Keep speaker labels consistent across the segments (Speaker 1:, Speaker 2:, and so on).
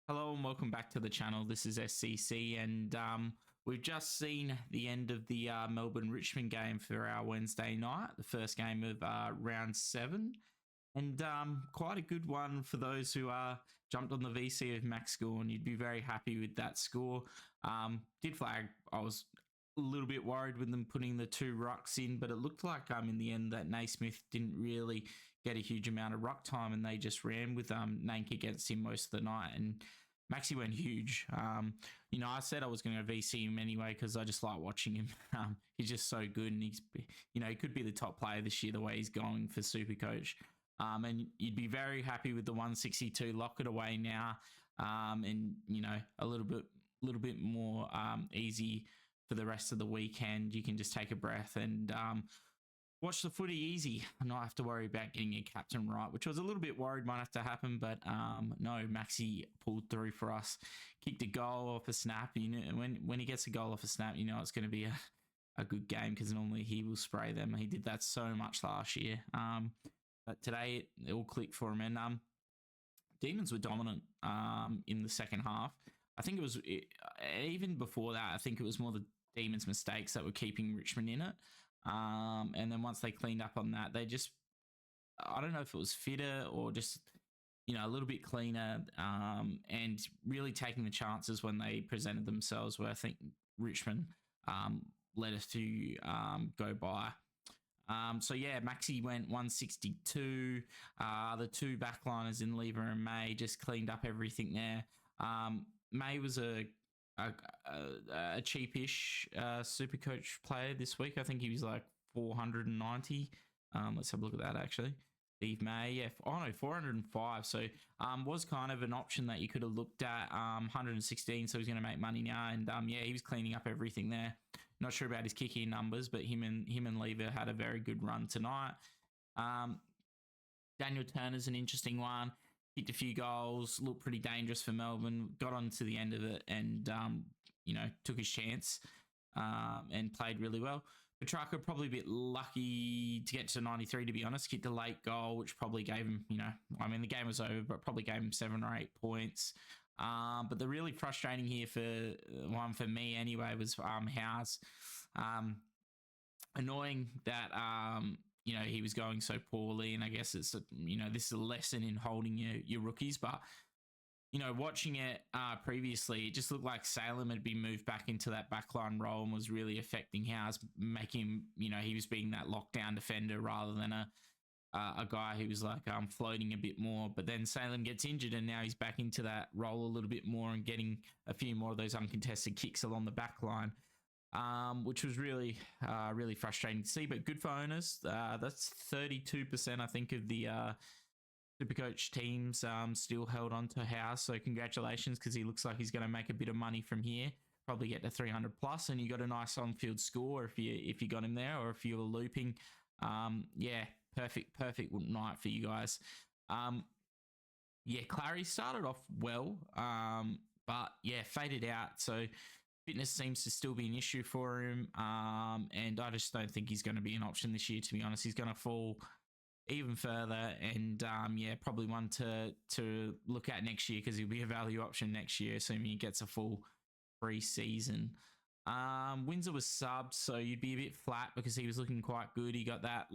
Speaker 1: Hello and welcome back to the channel. This is SCC, and we've just seen the end of the Melbourne Richmond game for our Wednesday night, the first game of round 7, and quite a good one for those who jumped on the VC of Max score, and you'd be very happy with that score. Did flag, I was a little bit worried with them putting the two rucks in, but it looked like in the end that Naismith didn't really get a huge amount of ruck time, and they just ran with Nank against him most of the night. And Maxi went huge. I said I was going to VC him anyway because I just like watching him. He's just so good, and he could be the top player this year the way he's going for Supercoach. And you'd be very happy with the 162. Lock it away now, and a little bit more easy for the rest of the weekend. You can just take a breath and watch the footy easy and not have to worry about getting your captain right, which I was a little bit worried might have to happen, but no, Maxi pulled through for us, kicked a goal off a snap. When he gets a goal off a snap, it's going to be a good game because normally he will spray them. He did that so much last year. But today it all clicked for him, and Demons were dominant in the second half. I think even before that, I think it was more the Demons' mistakes that were keeping Richmond in it. And then once they cleaned up on that, they just, I don't know if it was fitter or just, a little bit cleaner, and really taking the chances when they presented themselves, where I think Richmond led us to go by. Maxi went 162. The two backliners in Lever and May just cleaned up everything there. May was a cheapish Supercoach player this week. I think he was like 490. Let's have a look at that actually. Steve May, yeah, 405. So was kind of an option that you could have looked at. 116, so he's going to make money now. And he was cleaning up everything there. Not sure about his kick-in numbers, but him and Lever had a very good run tonight. Daniel Turner's an interesting one. Kicked a few goals, looked pretty dangerous for Melbourne, got on to the end of it and, took his chance and played really well. Petrarca probably a bit lucky to get to 93, to be honest. Kicked a late goal, which probably gave him, the game was over, but probably gave him 7 or 8 points. But the really frustrating here for me anyway was Howes. Annoying that he was going so poorly, and I guess it's this is a lesson in holding your rookies. But watching it previously, it just looked like Salem had been moved back into that backline role and was really affecting Howes, making him, he was being that lockdown defender rather than a guy who was like floating a bit more. But then Salem gets injured, and now he's back into that role a little bit more and getting a few more of those uncontested kicks along the back line. Which was really frustrating to see, but good for owners. That's 32%, I think, of the Supercoach teams still held on to House. So congratulations, because he looks like he's going to make a bit of money from here. Probably get to 300 plus, and you got a nice on-field score if you got him there, or if you were looping. Perfect night for you guys. Clary started off well, but faded out. So fitness seems to still be an issue for him, and I just don't think he's going to be an option this year, to be honest. He's going to fall even further, and probably one to look at next year, because he'll be a value option next year, assuming he gets a full pre-season. Windsor was subbed, so you'd be a bit flat because he was looking quite good. He got that.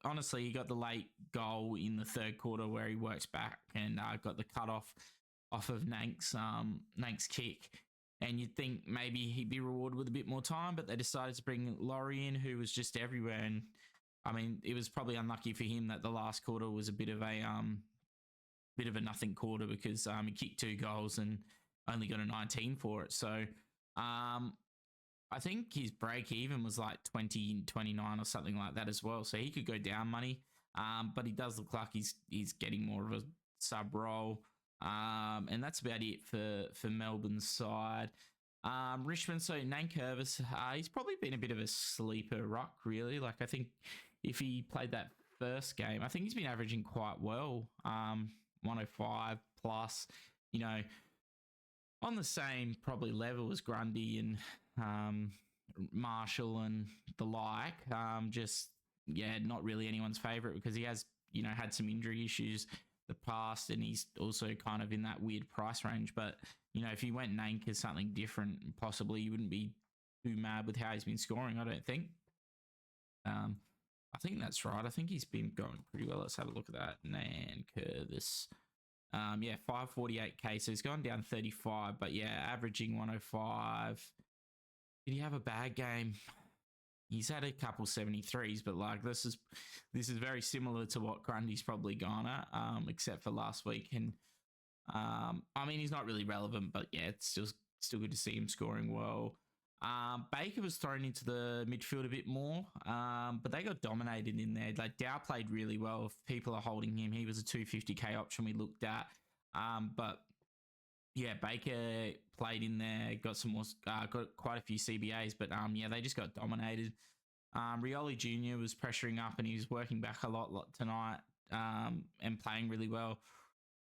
Speaker 1: Honestly, he got the late goal in the third quarter where he works back and got the cut off of Nank's kick. And you'd think maybe he'd be rewarded with a bit more time, but they decided to bring Laurie in, who was just everywhere. And it was probably unlucky for him that the last quarter was a bit of a nothing quarter, because he kicked 2 goals and only got a 19 for it. So I think his break even was like 20, 29 or something like that as well. So he could go down money, but he does look like he's getting more of a sub role. And that's about it for Melbourne's side. Richmond, so Nankervis, he's probably been a bit of a sleeper ruck, really. Like, I think if he played that first game, I think he's been averaging quite well, 105 plus, on the same probably level as Grundy and Marshall and the like. Not really anyone's favourite, because he has, had some injury issues the past, and he's also kind of in that weird price range. But if he went and anchored something different, possibly you wouldn't be too mad with how he's been scoring. I don't think. I think that's right. I think he's been going pretty well. Let's have a look at that. Nanker, this. 548k. So he's gone down 35, but averaging 105. Did he have a bad game? He's had a couple 73s, but like this is very similar to what Grundy's probably gone at, except for last week. And he's not really relevant, but it's still good to see him scoring well. Baker was thrown into the midfield a bit more, but they got dominated in there. Like Dow played really well. If people are holding him, he was a 250k option we looked at. But Baker played in there, got some more, got quite a few CBAs, but they just got dominated. Rioli Jr. was pressuring up and he was working back a lot tonight, and playing really well.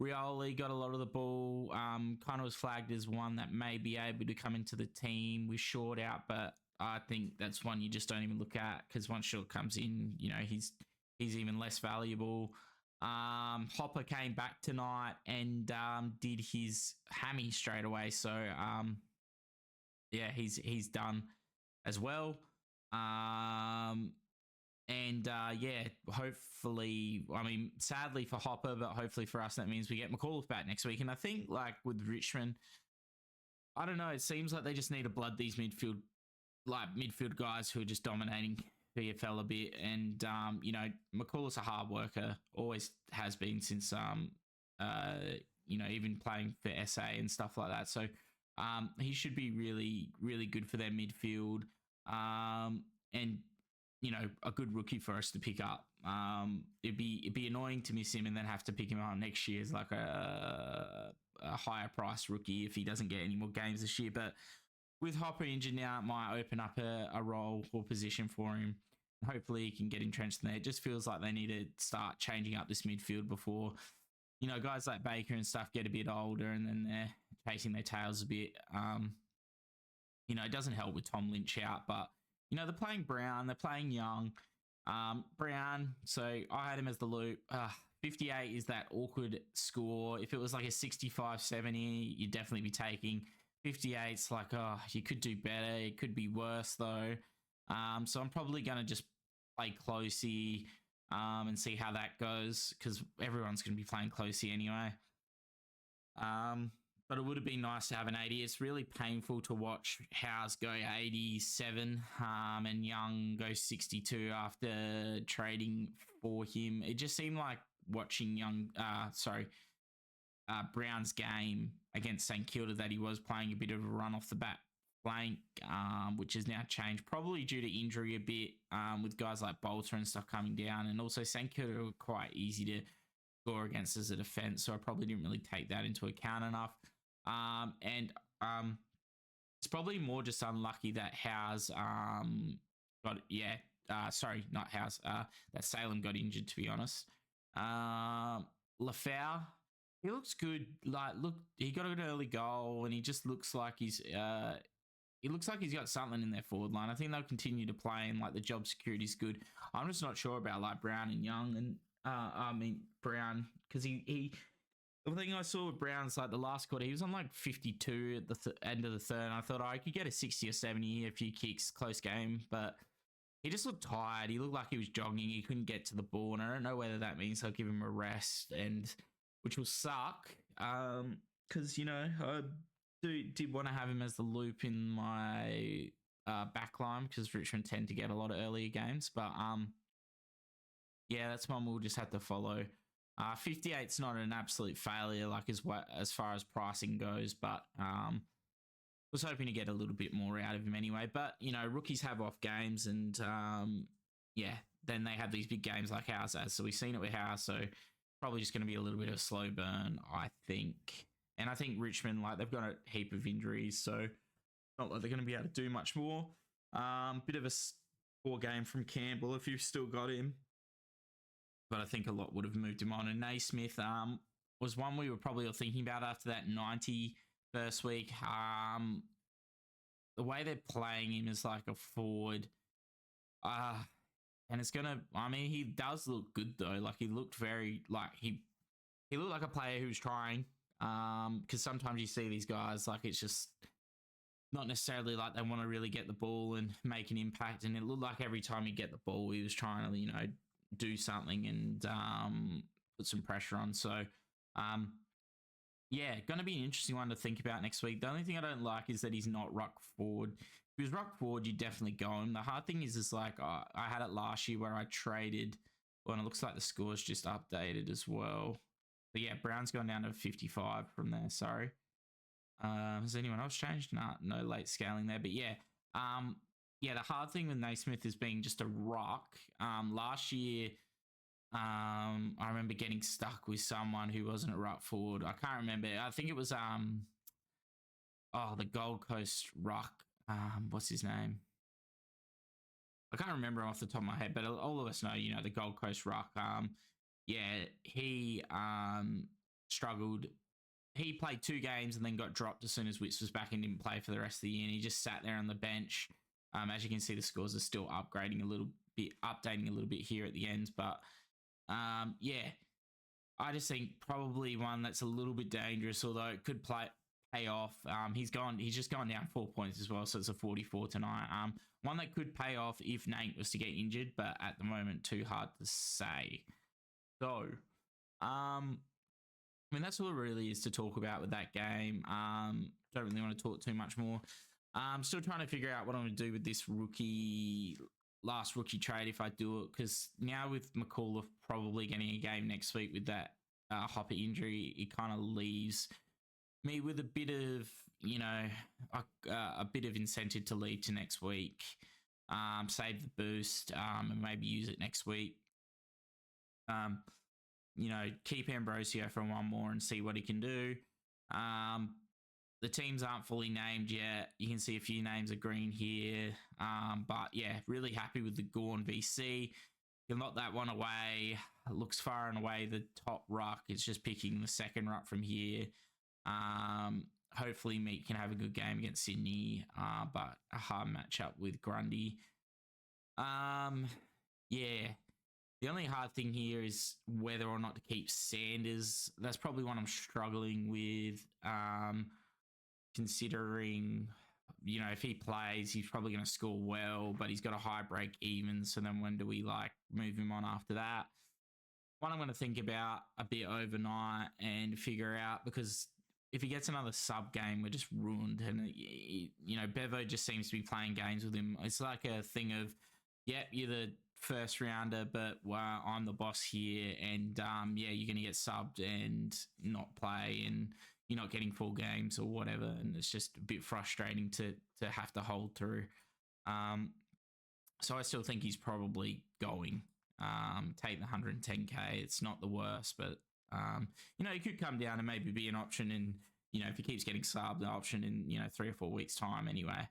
Speaker 1: Rioli got a lot of the ball, kind of was flagged as one that may be able to come into the team with Short out, but I think that's one you just don't even look at because once Short comes in, he's even less valuable. Hopper came back tonight and did his hammy straight away, so he's done as well. Hopefully, sadly for Hopper, but hopefully for us, that means we get McAuliffe back next week. And I think, like with Richmond, I don't know, it seems like they just need to blood these midfield guys who are just dominating VFL a bit. And, McAuliffe's a hard worker, always has been since, even playing for SA and stuff like that. So, he should be really, really good for their midfield. And a good rookie for us to pick up. It'd be annoying to miss him and then have to pick him up next year as like a higher price rookie if he doesn't get any more games this year. But with Hopper injured now, it might open up a role or position for him. Hopefully he can get entrenched in there. It just feels like they need to start changing up this midfield before, guys like Baker and stuff get a bit older and then they're chasing their tails a bit. It doesn't help with Tom Lynch out, but they're playing Brown, they're playing Young. Brown, so I had him as the loop. 58 is that awkward score. If it was like a 65, 70, you'd definitely be taking. 58's like, you could do better. It could be worse though. So I'm probably going to just play closey and see how that goes because everyone's going to be playing closey anyway. But it would have been nice to have an 80. It's really painful to watch Howes go 87 and Young go 62 after trading for him. It just seemed like watching Brown's game against St Kilda that he was playing a bit of a run off the back flank, which has now changed, probably due to injury a bit with guys like Bolter and stuff coming down. And also St Kilda were quite easy to score against as a defence, so I probably didn't really take that into account enough. It's probably more just unlucky that Howes that Salem got injured, to be honest. Lafau, he looks good. He got an early goal and he just looks like he's got something in their forward line. I think they'll continue to play and the job security is good. I'm just not sure about Brown and Young and Brown because he the thing I saw with Brown's the last quarter, he was on 52 at the end of the third. And I thought I could get a 60 or 70, a few kicks, close game, but he just looked tired. He looked like he was jogging. He couldn't get to the ball, and I don't know whether that means I'll give him a rest, which will suck. Because I did want to have him as the loop in my backline because Richmond tend to get a lot of earlier games, but that's one we'll just have to follow. 58's not an absolute failure, as far as pricing goes, but was hoping to get a little bit more out of him anyway. But rookies have off games, and then they have these big games like Howes has. So we've seen it with Howes, so probably just going to be a little bit of a slow burn, I think. And I think Richmond, they've got a heap of injuries, so not like they're going to be able to do much more. Bit of a poor game from Campbell if you've still got him. But I think a lot would have moved him on. And Naismith was one we were probably all thinking about after that 90 first week. The way they're playing him is like a forward. And it's going to, he does look good though. He looked very, he he looked like a player who was trying. Because sometimes you see these guys like it's just not necessarily like they want to really get the ball and make an impact. And it looked like every time he get the ball, he was trying to do something and put some pressure on. So um, yeah, going to be an interesting one to think about next week. The only thing I don't like is that he's not ruck forward. If he was ruck forward, you'd definitely go him. The hard thing is like I had it last year where I traded. Well, and it looks like the score's just updated as well. But yeah, Brown's gone down to 55 from there. Sorry. Has anyone else changed? No late scaling there. But yeah, the hard thing with Naismith is being just a rock. Last year, I remember getting stuck with someone who wasn't a ruck forward. I can't remember. I think it was the Gold Coast ruck. What's his name? I can't remember off the top of my head, but all of us know, the Gold Coast ruck. He struggled. He played 2 games and then got dropped as soon as Witts was back and didn't play for the rest of the year. And he just sat there on the bench. As you can see, the scores are still updating a little bit here at the end. But I just think probably one that's a little bit dangerous, although it could pay off. He's just gone down 4 points as well, so it's a 44 tonight. One that could pay off if Nate was to get injured, but at the moment, too hard to say. So, that's all it really is to talk about with that game. Don't really want to talk too much more. I'm still trying to figure out what I'm going to do with this last rookie trade if I do it, because now with McAuliffe probably getting a game next week with that Hopper injury, it kind of leaves me with a bit of, a bit of incentive to leave to next week. Save the boost and maybe use it next week. Keep Ambrosio for one more and see what he can do. The teams aren't fully named yet. You can see a few names are green here. But yeah, really happy with the Gorn VC. You can lock that one away. It looks far and away the top ruck. It's just picking the second ruck from here. Hopefully Meat can have a good game against Sydney, but a hard matchup with Grundy. Yeah. The only hard thing here is whether or not to keep Sanders. That's probably one I'm struggling with, considering, if he plays, he's probably going to score well, but he's got a high break even. So then when do we move him on after that? One I'm going to think about a bit overnight and figure out, because if he gets another sub game, we're just ruined. And, Bevo just seems to be playing games with him. It's like a thing of, yep, you're the first rounder, but I'm the boss here. And, you're going to get subbed and not play, and you're not getting full games or whatever. And it's just a bit frustrating to have to hold through. So I still think he's probably going. Take the 110K. It's not the worst, but he could come down and maybe be an option in, if he keeps getting subbed, an option in, 3 or 4 weeks' time anyway.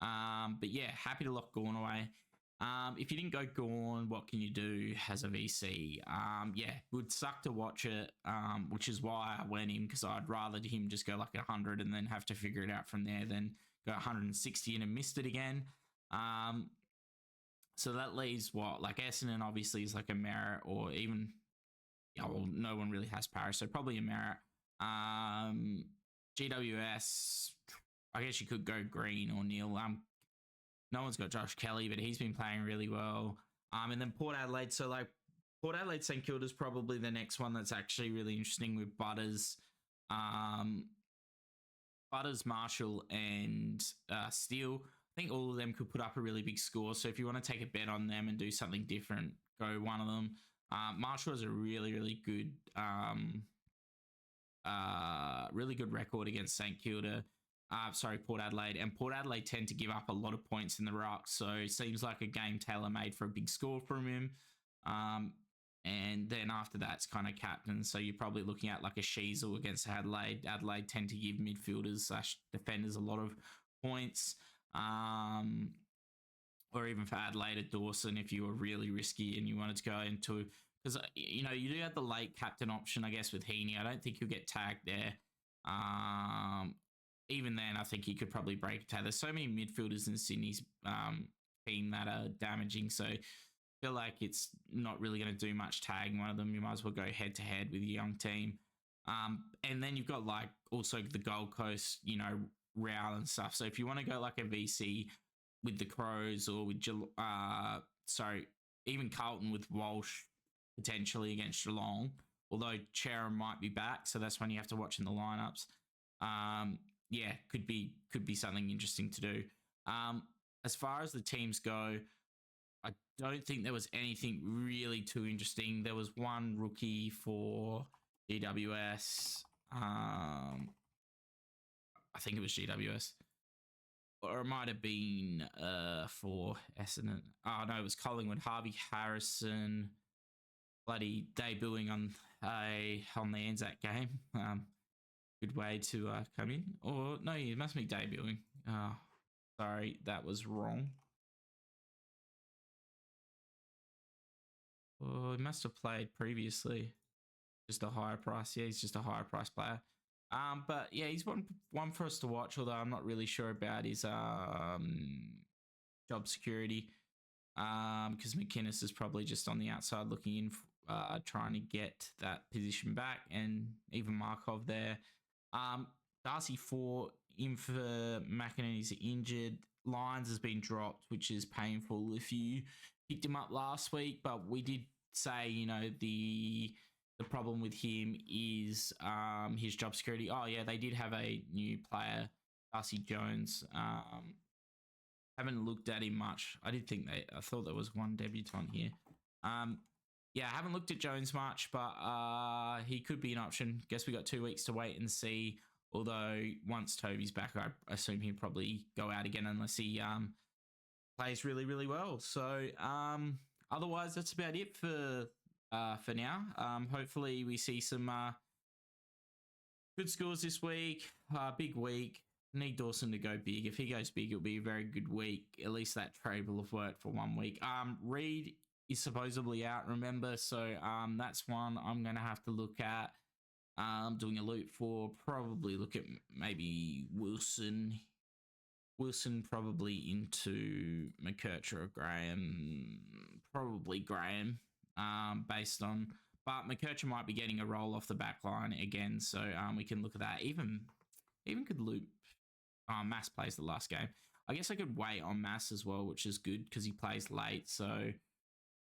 Speaker 1: But yeah, happy to lock Gorn away. If you didn't go Gorn, what can you do as a VC? Would suck to watch it, which is why I went him, because I'd rather him just go 100 and then have to figure it out from there than go 160 and missed it again. So that leaves Essendon obviously is a merit, or even, no one really has Paris, so probably a merit. GWS, I guess you could go Green or Neil. No one's got Josh Kelly, but he's been playing really well. And then Port Adelaide. So Port Adelaide St Kilda's probably the next one that's actually really interesting with Butters, Marshall, and Steele. I think all of them could put up a really big score. So if you want to take a bet on them and do something different, go one of them. Marshall has a really, really good, record against St Kilda. Port Adelaide. And Port Adelaide tend to give up a lot of points in the ruck. So it seems like a game tailor-made for a big score from him. And then after that, it's kind of captain. So you're probably looking at a Sheasel against Adelaide. Adelaide tend to give midfielders/defenders a lot of points. Or even for Adelaide at Dawson, if you were really risky and you wanted to go into, because you do have the late captain option, I guess, with Heaney. I don't think you'll get tagged there. Even then, I think he could probably break a tag. There's so many midfielders in Sydney's team that are damaging. So feel like it's not really going to do much tagging one of them. You might as well go head to head with your young team. And then you've got like also the Gold Coast, Real and stuff. So if you want to go like a VC with the Crows or with even Carlton with Walsh potentially against Geelong, although Chera might be back, so that's when you have to watch in the lineups. Yeah, could be something interesting to do. As far as the teams go, I don't think there was anything really too interesting. There was one rookie for GWS. I think it was GWS. Or it might have been for Essendon. Oh, no, it was Collingwood. Harvey Harrison, bloody debuting on the Anzac game. Good way to come in. Or, no, he must be debuting. Oh, sorry, that was wrong. Oh, he must have played previously. Just a higher price. Yeah, he's just a higher price player. But yeah, he's one for us to watch. Although I'm not really sure about his job security. Because McInnes is probably just on the outside looking in, trying to get that position back, and even Markov there. Darcy Fort in for McInnes injured. Lyons has been dropped, which is painful if you picked him up last week, but we did say, the problem with him is his job security. Oh, yeah, they did have a new player, Darcy Jones. Haven't looked at him much. I thought there was one debutant here. Yeah, I haven't looked at Jones much, but he could be an option. Guess we got 2 weeks to wait and see. Although once Toby's back, I assume he'll probably go out again unless he plays really, really well. So otherwise, that's about it for now. Hopefully, we see some good scores this week. Big week. Need Dawson to go big. If he goes big, it'll be a very good week. At least that trade will have worked for 1 week. Reed is supposedly out, remember? So that's one I'm going to have to look at. Doing a loop for, probably look at maybe Wilson. Wilson probably into McKercher or Graham. Probably Graham, based on... But McKercher might be getting a roll off the back line again, so we can look at that. Even could loop... Mass plays the last game. I guess I could wait on Mass as well, which is good because he plays late, so...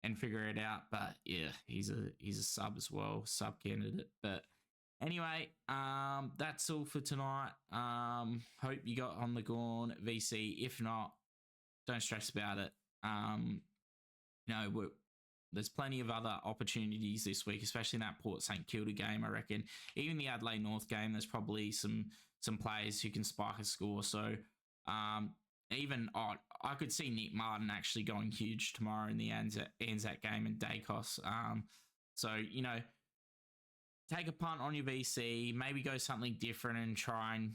Speaker 1: And figure it out. But yeah, he's a sub as well, sub candidate. But anyway, that's all for tonight. Hope you got on the Gorn VC. If not, don't stress about it. There's plenty of other opportunities this week, especially in that Port St Kilda game, I reckon. Even the Adelaide North game, there's probably some players who can spike a score. So I could see Nick Martin actually going huge tomorrow in the Anzac game and Dacos. So, take a punt on your VC, maybe go something different and try and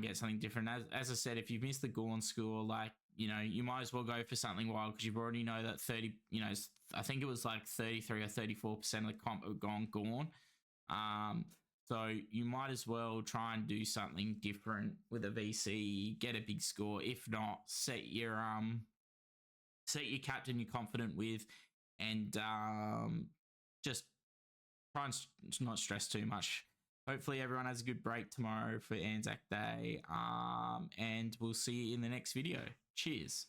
Speaker 1: get something different. As I said, if you've missed the Gorn score, you might as well go for something wild because you've already know that 30, I think it was like 33 or 34% of the comp have gone Gorn. So you might as well try and do something different with a VC, get a big score. If not, set your captain you're confident with, and just try and not stress too much. Hopefully everyone has a good break tomorrow for Anzac Day, and we'll see you in the next video. Cheers.